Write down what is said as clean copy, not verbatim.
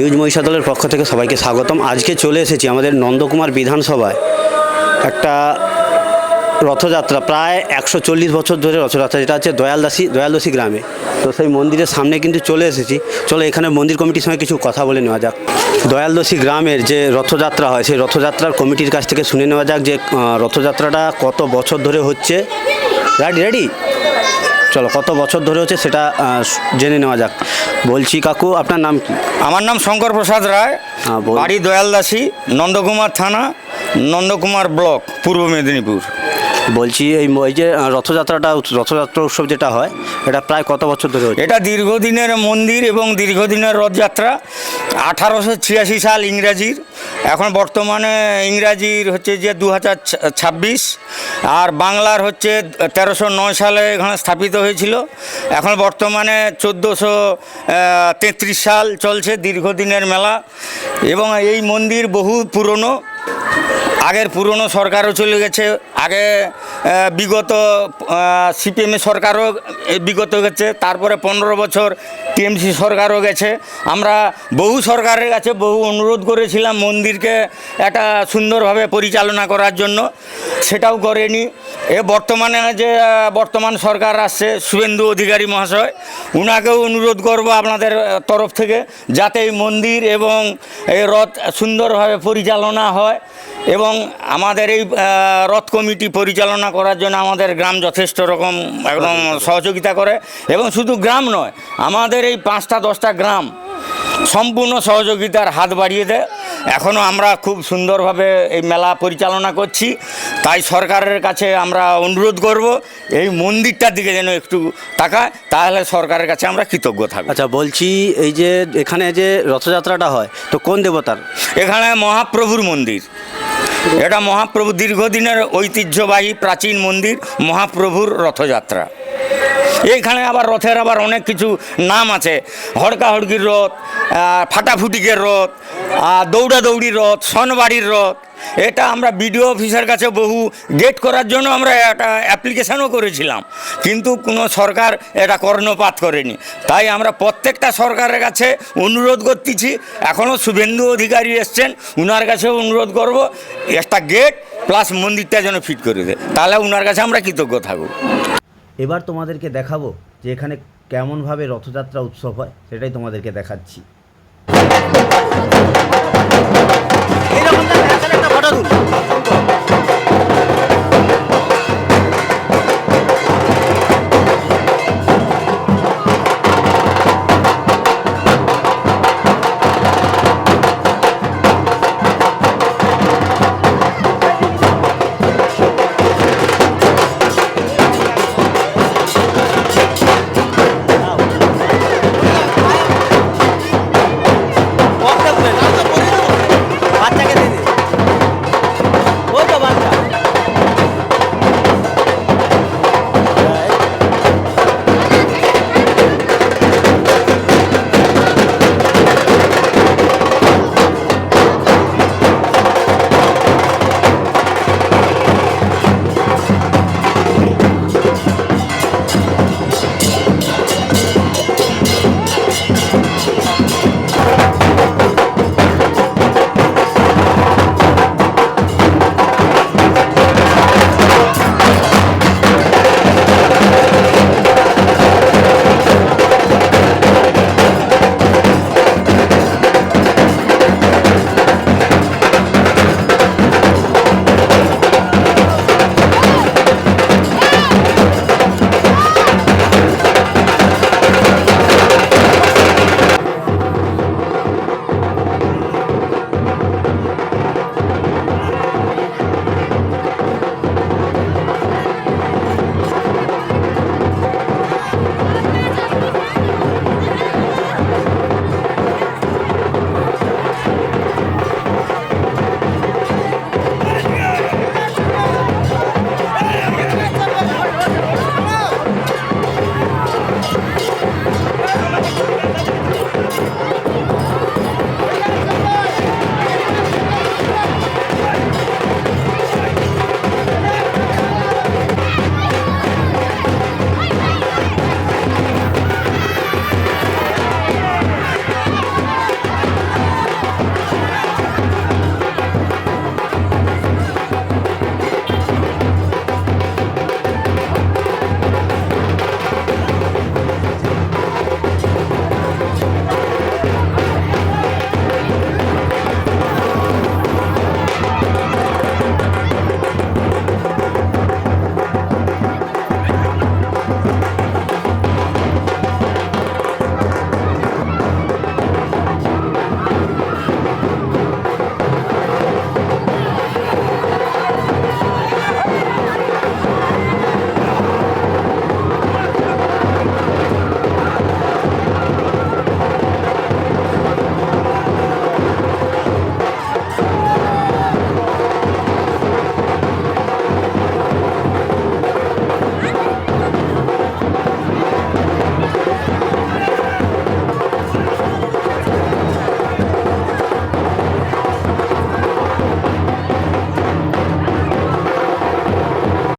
News মহিষাদলের পক্ষ থেকে সবাইকে স্বাগতম। আজকে চলে এসেছি আমাদের নন্দকুমার বিধানসভায় একটা রথযাত্রা, প্রায় 140 বছর ধরে রথযাত্রা, যেটা হচ্ছে দয়ালদাসী গ্রামে। তো সেই মন্দিরের সামনে কিন্তু চলে এসেছি। চলো এখানে মন্দির কমিটির সঙ্গে কিছু কথা বলে নেওয়া যাক। দয়ালদাসী গ্রামের যে রথযাত্রা হয়, সেই রথযাত্রার কমিটির কাছ থেকে শুনে নেওয়া যাক যে রথযাত্রাটা কত বছর ধরে হচ্ছে। রেডি চলো, কত বছর ধরে হচ্ছে সেটা জেনে নেওয়া যাক। বলছি কাকু, আপনার নাম কি? আমার নাম শঙ্কর প্রসাদ রায়, বাড়ি দয়ালদাসী, নন্দকুমার থানা, নন্দকুমার ব্লক, পূর্ব মেদিনীপুর। বলছি এই যে রথযাত্রা উৎসব যেটা হয়, এটা প্রায় কত বছর ধরে হচ্ছে? এটা দীর্ঘদিনের মন্দির এবং দীর্ঘদিনের রথযাত্রা। 1886 সাল ইংরাজির, এখন বর্তমানে ইংরাজির হচ্ছে যে 2026, আর বাংলার হচ্ছে 1309 সালে এখানে স্থাপিত হয়েছিল। এখন বর্তমানে 1433 সাল চলছে, দীর্ঘদিনের মেলা। এবং এই মন্দির বহু পুরনো, আগের পুরনো সরকারও চলে গেছে, আগে বিগত সিপিএম সরকারও বিগত গেছে, তারপরে 15 বছর টিএমসি সরকারও গেছে। আমরা বহু সরকারের কাছে বহু অনুরোধ করেছিলাম মন্দিরকে একটা সুন্দরভাবে পরিচালনা করার জন্য, সেটাও করেনি। বর্তমানে যে বর্তমান সরকার আসছে, শুভেন্দু অধিকারী মহাশয়, উনাকেও অনুরোধ করব আপনাদের তরফ থেকে, যাতে এই মন্দির এবং এই রথ সুন্দরভাবে পরিচালনা হয়। এবং আমাদের এই রথ কমিটি পরিচালনা করার জন্য আমাদের গ্রাম যথেষ্ট রকম একদম সহযোগিতা করে। এবং শুধু গ্রাম নয়, আমাদের এই 5টা 10টা গ্রাম সম্পূর্ণ সহযোগিতার হাত বাড়িয়ে দেয়। এখনও আমরা খুব সুন্দরভাবে এই মেলা পরিচালনা করছি। তাই সরকারের কাছে আমরা অনুরোধ করব, এই মন্দিরটার দিকে যেন একটু তাকায়, তাহলে সরকারের কাছে আমরা কৃতজ্ঞ থাকব। আচ্ছা, বলছি এই যে এখানে যে রথযাত্রাটা হয়, তো কোন দেবতার? এখানে মহাপ্রভুর মন্দির। এটা মহাপ্রভু, দীর্ঘদিনের ঐতিহ্যবাহী প্রাচীন মন্দির, মহাপ্রভুর রথযাত্রা। এইখানে আবার রথের আবার অনেক কিছু নাম আছে, হড়কাহড়কির রথ, ফাটাফুটিকের রথ, দৌড়াদৌড়ির রথ, সনবাড়ির রথ। এটা আমরা বিডিও অফিসের কাছে বহু গেট করার জন্য আমরা একটা অ্যাপ্লিকেশানও করেছিলাম, কিন্তু কোনো সরকার এটা কর্ণপাত করেনি। তাই আমরা প্রত্যেকটা সরকারের কাছে অনুরোধ করতেছি। এখনও শুভেন্দু অধিকারী এসছেন, উনার কাছেও অনুরোধ করব, একটা গেট প্লাস মন্দিরটা যেন ফিট করে দেয়, তাহলে উনার কাছে আমরা কৃতজ্ঞ থাকব। এবার তোমাদেরকে দেখাবো যে এখানে কেমনভাবে রথযাত্রা উৎসব হয়, সেটাই তোমাদেরকে দেখাচ্ছি।